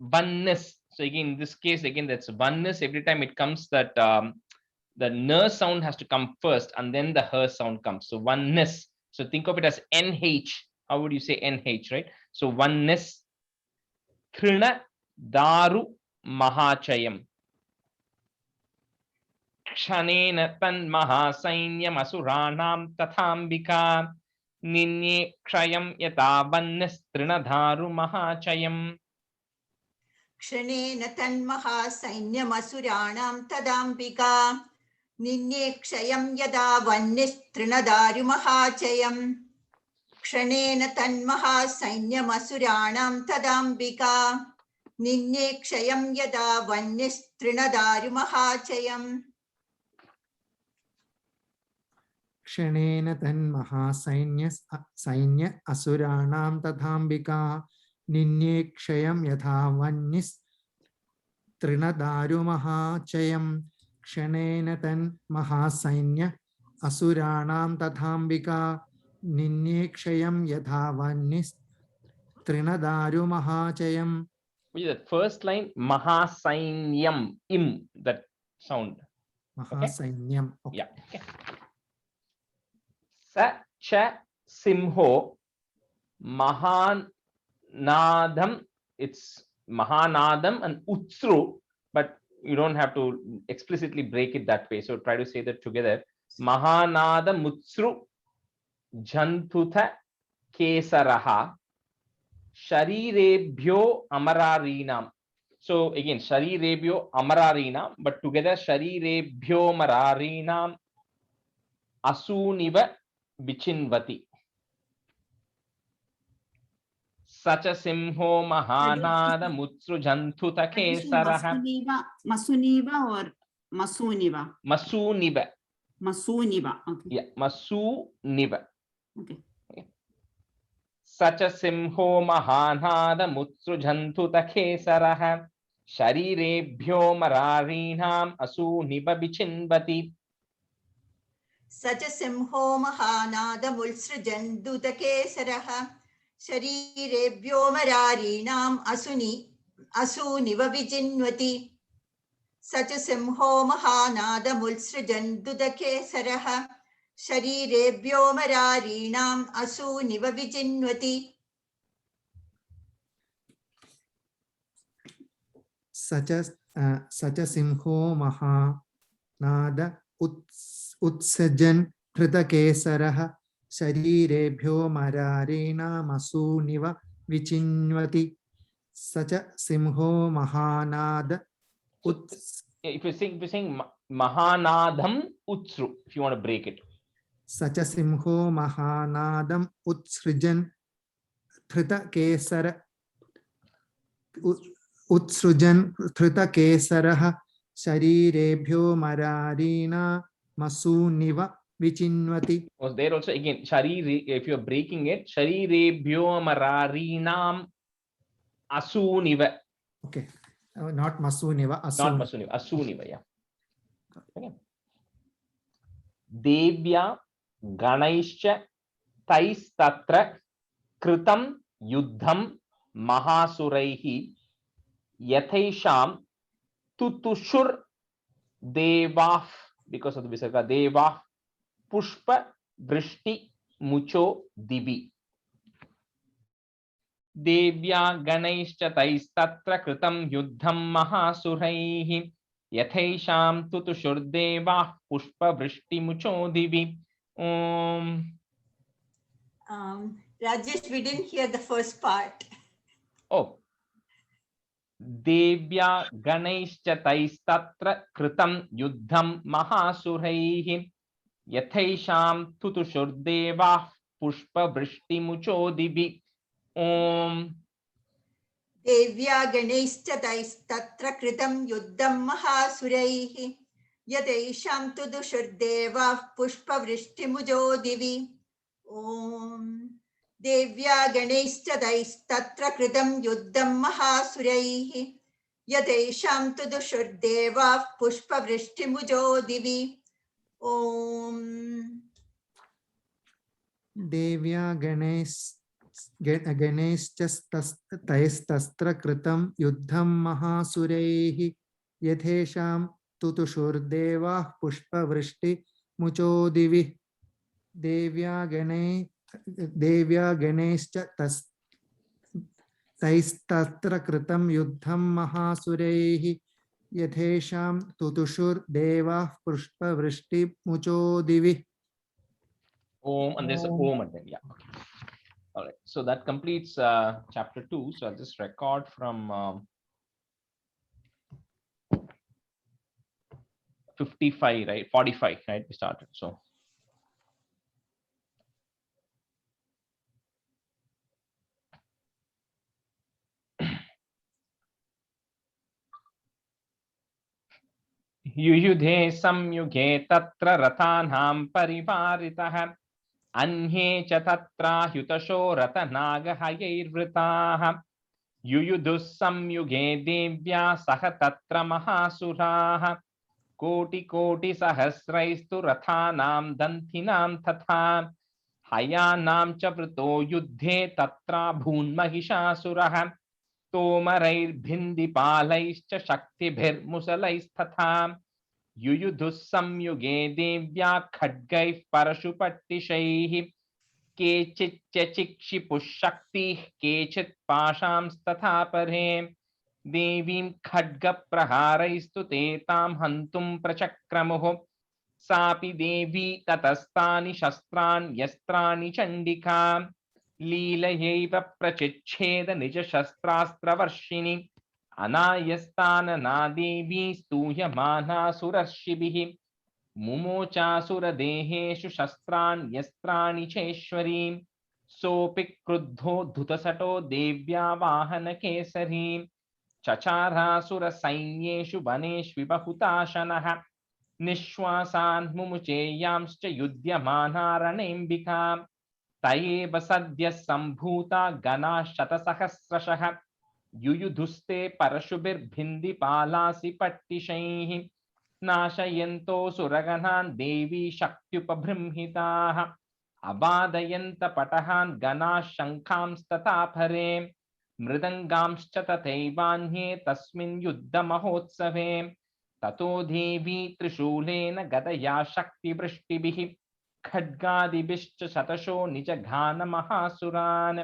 vannis. So again, in this case, again, that's oneness. Every time it comes that the n sound has to come first and then the her sound comes. So oneness. So think of it as nh. How would you say nh, right? So oneness. Trina daru mahachayam. Kshanena tan mahasainyam asuranam tathambika. Ninye kshayam yata vannes trinadharu mahachayam. क्षणेन तन्महासैन्यमसुराणां तदाम्बिका निन्ये क्षयं यदा वह्निस्तृणदारुमहाचयम् क्षणेन तन्महासैन्यमसुराणां तदाम्बिका निन्ये क्षयं यदा वह्निस्तृणदारुमहाचयम् क्षणेन तन्महासैन्य असुराणां तथाम्बिका निन्ये क्षयं यथा वह्निस्तृणदारुमहाचयम् क्षणेन तन्महासैन्य असुराणां तथाम्बिका निन्ये क्षयं यथा वह्निस्तृणदारुमहाचयम्. Which is the first line? Mahasainyam. Im, that sound. Mahasainyam. Okay. Yeah. Okay. Sa cha simho mahanadam. It's mahanadam and utsru, but you don't have to explicitly break it that way. So try to say that together. Mahanada mutsru jantutha kesaraha sharirebhyo amararinam. So again, sharirebhyo amararinam, but together sharirebhyo amararinam asuniva vichinvati. Sacha simho mahanada mutsru jantutha kesaraha. Masuniva or Masuniva? Masuniva. Masuniva. Okay. Yeah, Masuniva. Okay. Sacha simho mahanada mutsru jantutha kesaraha sharirebhyo mararinam asuniva vichinvati. Sacha simho mahanada mulsrujan dutakesaraha sharirebhyo mararinam asuniva vichinvati. Sacha simho mahanada mulsrujan dutakesaraha sharirebhyo mararinam asuniva vichinvati. Sacha simho mahanada utsajan dhritakesaraha sharirebhyo mararinam asuniva vichinvati. Sacha simho mahanada If you're saying mahanadam utsru, if you want to break it. Sacha simho mahanadam utsrujan thrita kesara utsrujan thrita kesaraha sharirebhyo mararina masuniva vichinvati. Was there also again sharire, if you're breaking it, sharirebhyo mararinam asuniva. Okay, not masuniva, Not masuniva, asuniva, yeah. Okay. Devya Ganaishcha Taistatra Kritam Yuddham Mahasuraihi Yathesham Tutushur Devah, because of the Visarga, Devah Pushpa Vrishti Mucho Dibi. Devya Ganaishcha Taistatra Kritam Yuddham Mahasuraihi Yathesham Tutushur Devah Pushpa Vrishti Mucho Dibi. Rajesh, we didn't hear the first part. Oh. Devya Ganaishcha Taistatra Kritam Yuddham Mahasuraihi Yathesham Tutushur Devah Pushpa Vrishti Mucho Dibi. Devya Ganeshcha Tatra Kritam Yuddham Mahasuraihi Yadesham Tudushur Deva Pushpa Vrishti Mujo Divi. Om Devya Ganeshcha Tatra Kritam Yuddham Mahasuraihi Yadesham Tudushur Deva Pushpa Vrishti Mujo Divi. Om Devya Ganeshtastra Kritam Yuddham Mahasuraihi Yathesham Tutushur Devah Pushpa Vrishti Mucho Divi. Devya Ganeshcha Taistatra Kritam Yuddham Mahasuraihi Yathesham Tutushur Devah Pushpa Vrishti Mucho Divi. Om, and there's a Om at the end. Yeah. All right. So that completes chapter 2. So I'll just record from 55, right? 45, right? We started. So. Yuyudhe samyuge tatra rathanam parivaritah अन्ये च तत्रा hyutasho ratanagahayairvritaah yuyudus samyuge devya saha tatra mahasuraah koti koti sahasraistu rathanam danthinam tatha hayanam cha vrito yuddhe tatra bhunmahishasuraah tomarair bhindipalaischa shaktibhir musalaistatha Yuyudhus samyuge devya khadgaif parashupattishaih kechit chachikshi pushakti kechit pashams tatha pare देवीं खड्गप्रहारैस्तु ते तां हन्तुं प्रचक्रमुः सापि देवी ततस्तानि शस्त्राणि यस्त्राणि चण्डिका लीलयैव प्रचिच्छेद निजशस्त्रास्त्रवर्षिणि अनायस्तानना देवी स्तूयमानासुरर्षिभिः मुमोचासुरदेहेषु शस्त्राण्यस्त्राणि चेश्वरी सोऽपि क्रुद्धो धुतसटो देव्या वाहनकेसरी चचारासुरसैन्येषु वनेष्विबहुताशनः निःश्वासान् मुमुचेयांश्च युध्यमानारणेऽम्बिका त एव सद्यः सम्भूता गणाः शतसहस्रशः युयुधुस्ते परशुभिर्भिन्दिपालासि पट्टिशैः नाशयन्तोऽसुरगणान् देवी शक्त्युपबृंहिताः अबाधयन्त पटहान् गणाः शङ्खांस्तथा परे मृदङ्गांश्च तथैवान्ये तस्मिन् युद्धमहोत्सवे ततो देवी त्रिशूलेन गदया शक्तिवृष्टिभिः खड्गादिभिश्च शतशो निजघानमहासुरान्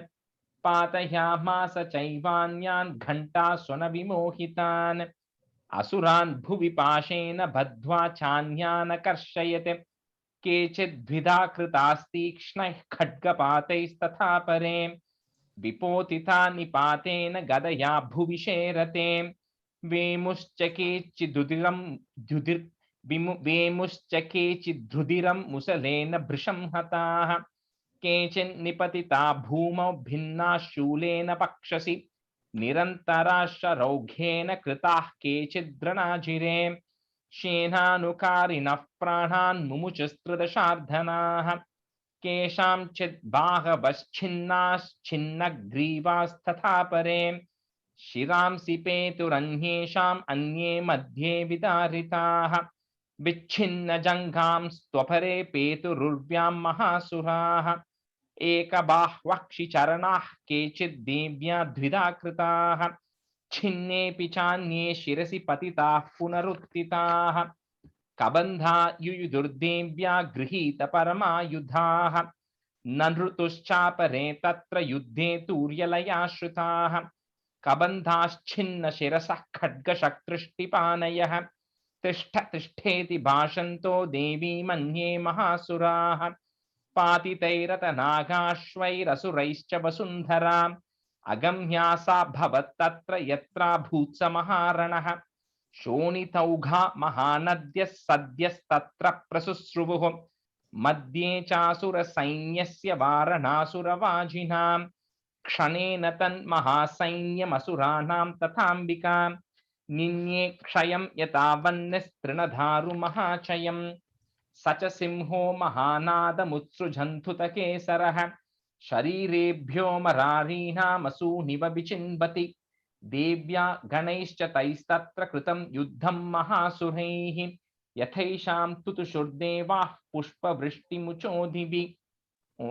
पातयामास चैवान्यान् घण्टासुनविमोहितान् असुरान् भुवि पाशेन बद्ध्वा चान्यान् कर्षयत् केचिद्विधा कृतास्तीक्ष्णैः खड्गपातैस्तथा परे विपोतिता निपातेन गदया भुवि शेरते वेमुश्च केचिद्रुधिरं मुसलेन भृशं हताः केचिन्निपतिता भूमौ भिन्ना शूलेन पक्षसि निरन्तराश्च रौघेन कृताः केचिद्रणाजिरे शेनानुकारिणः प्राणान् मुमुचस्त्रिदशार्धनाः केषाञ्चित् बाहवश्छिन्नाश्छिन्नग्रीवास्तथा परे शिरांसि पेतुरन्येषाम् अन्ये मध्ये विदारिताः विच्छिन्नजङ्घांस्त्वपरे पेतुरुर्व्यां महासुराः एकबाह्वक्षिचरणाः केचित् देव्या द्विधा कृताः छिन्नेऽपि चान्ये शिरसि पतिताः पुनरुत्थिताः कबन्धा युयुधुर्देव्या गृहीत परमायुधाः ननृतुश्चापरे तत्र युद्धे तूर्यलयाश्रिताः कबन्धाश्छिन्न शिरसः खड्गशक्तृष्टिपानयः तिष्ठ तिष्ठेति भाषन्तो देवी मन्ये महासुराः पातितैरतनागाश्वैरसुरैश्च वसुन्धरा अगम्या सा भवत्तत्र यत्राभूत्स महारणः शोणितौघा महानद्यः सद्यस्तत्र प्रसुश्रुवुः मध्ये चासुरसैन्यस्य वारणासुरवाजिनां क्षणेन तन्महासैन्यमसुराणां तथाम्बिका निन्ये क्षयं यतावन्निस्तृणधारु महाचयम् स च सिंहो महानादमुत्सृजन्थुतकेसरः शरीरेभ्यो मरारीणामसूनिव विचिन्वति देव्या गणैश्च तैस्तत्र कृतं युद्धं महासुरैः यथैषां तुतुषुर्देवाः पुष्पवृष्टिमुचोदिभिः ॐ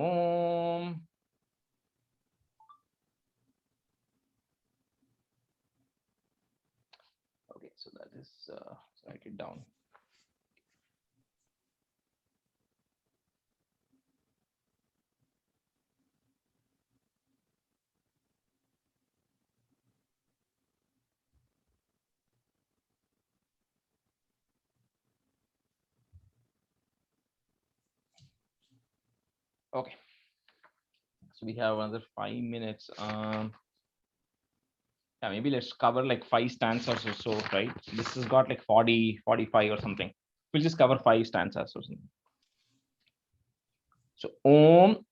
Okay, so that is write it down. Okay, so we have another 5 minutes. Yeah, maybe let's cover like 5 stanzas or so, right? This has got like 40, 45 or something. We'll just cover 5 stanzas or something. So, Om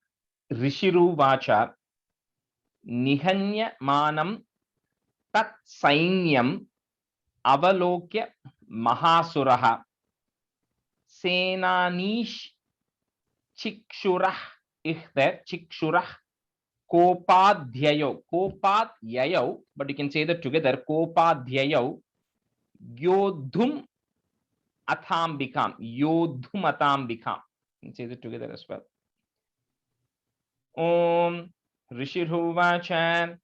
Rishiru Vacha Nihanya Manam Tat Sainyam Avalokya Mahasuraha Senanish Chikshurah Ichter Chikshurah Kopadhyayo, Kopadhyayo, but you can say that together, Kopadhyayo, Yodhum Athambikam, Yodhum Athambikam. You can say that together as well. Om Rishirhuvacha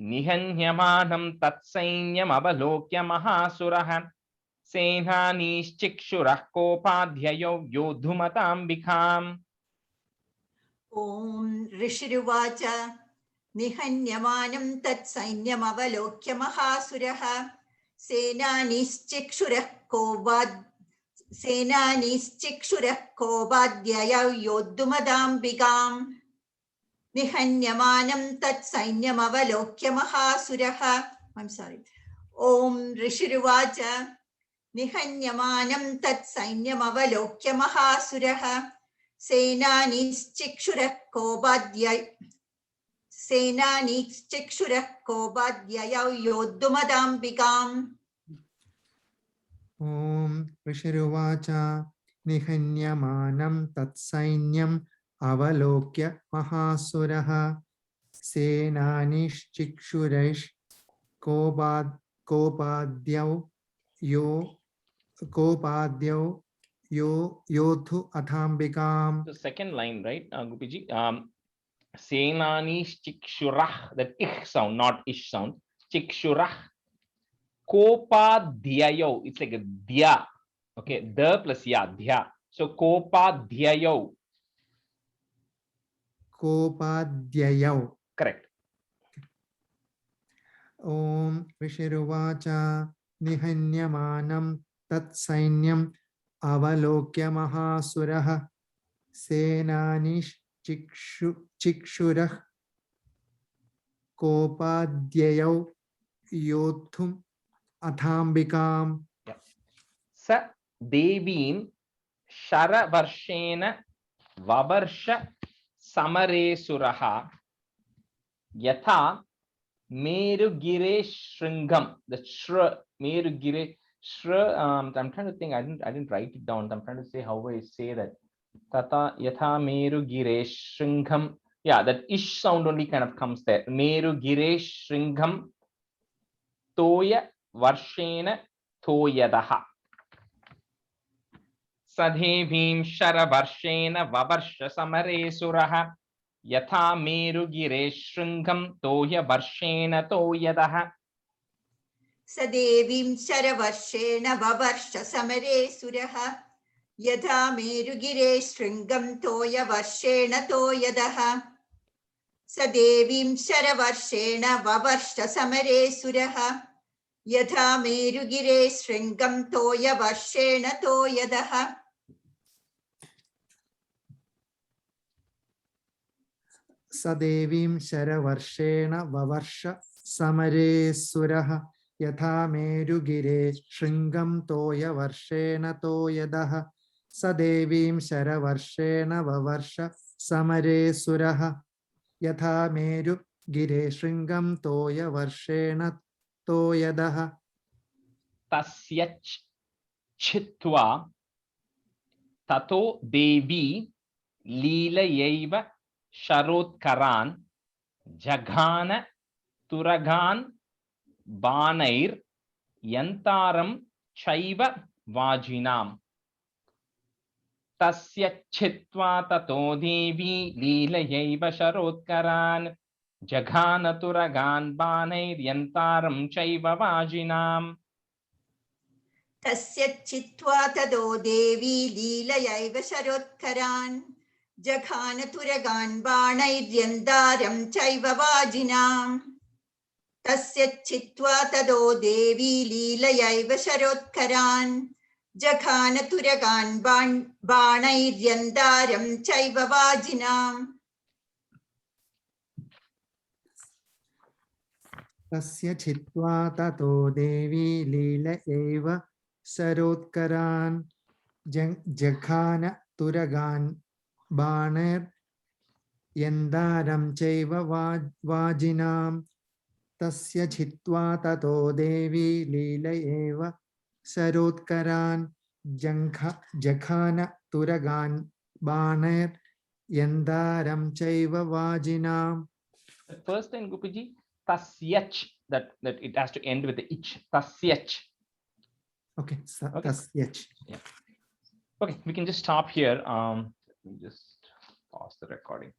Nihanyamanam Tatsainyam Avalokya Mahasuraha Senanischikshurah Kopadhyayo Yodhum Athambikam. Om Rishiruvacha निहन्यमानं तत्सैन्यमवलोक्य महासुरः सेनानीश्चिक्षुरः कोपाद्ययौ योद्धुमदाम्बिकाम् निहन्यमानं तत्सैन्यमवलोक्य महासुरः I'm sorry. ॐ ऋषिरुवाच निहन्यमानं तत्सैन्यमवलोक्य महासुरः सेनानीश्चिक्षुरः कोपाद्ययौ योद्धुमदाम्बिकाम् ॐ ऋषिरुवाच निहन्यमानं तत्सैन्यम् अवलोक्य महासुरः कोपाद्यौ योद्धु अथाम्बिकाम्. The second line, right, Gopiji? Senani Chikshurah, that ich sound, not ish sound. Chikshurah Kopadhyayo. It's like a dhya. Okay, the plus ya, dhya. So Kopadhyayo. कोपाद्ययौ. Correct. ॐ ऋषिरुवाच निहन्यमानं तत्सैन्यम् अवलोक्य महासुरः सेनानीश्चिक्षुरः कोपाद्ययौ योद्धुम् अथाम्बिकाम्. Sa Devim Sharavarshena Vabarsha Samare Suraha Yatha Merugire Shringam. The Shra Merugire Shra. I'm trying to think. I didn't write it down. I'm trying to say how I say that. Tata Yatha Merugire Shringam. Yeah, that ish sound only kind of comes there. Merugire Shringam Toya Varshena Toyadaha. Sadhevim Sharavarshena Vabarsha Samare Suraha Yatha Merugire Shringam Toya Varshena Toyadaha. सदेवीं शरवर्षेण ववर्ष समरे सुरः यथा मेरुगिरे शृङ्गं तोयवर्षेण तोयदः सदेवीं शरवर्षेण ववर्ष समरे सुरः यथा मेरुगिरे शृङ्गं तोयवर्षेण तोयदः. सदेवीं शरवर्षेण ववर्ष समरे सुरः यथा मेरुगिरे शृङ्गं तोयवर्षेण तोयदः सदेवीं शरवर्षेण ववर्ष समरे सुरः यथा मेरुगिरे शृङ्गं तोयवर्षेण तोयदः. Tasyach Chitwa Tato Devi Leelayaiva Sharotkaran Jaghana Turagan Banair Yantaram Chaiva Vajinam. Tasya Chitva Tato Devi Leelayaiva Sharotkaran Jaghana Turagan Banair Yantaram Chaiva Vajinam. तस्य चित्वा तदो देवी लीलयैव शरोत्करान् जघानतुरगान् बाणैर्यन्दारं चैव वाजिनाम्. तस्य चित्वा तदो देवी लीलयैव शरोत्करान् जघानतुरगान् बाणैर्यन्दारं चैव वाजिनाम्. तस्य छित्त्वा ततो देवी लीलयैव शरोत्करान् जघान तुरगान् बाणैर्यन्दारं चैव वाजिनाम्. तस्य छित्त्वा ततो देवी लीलयैव शरोत्करान् जघान तुरगान् बाणैर्यन्दारं चैव वाजिनाम्. First in Gopiji, tasyach, that it has to end with the ich. Tasyach. Okay, Okay. tasyach. Okay, we can just stop here. Let me just pause the recording.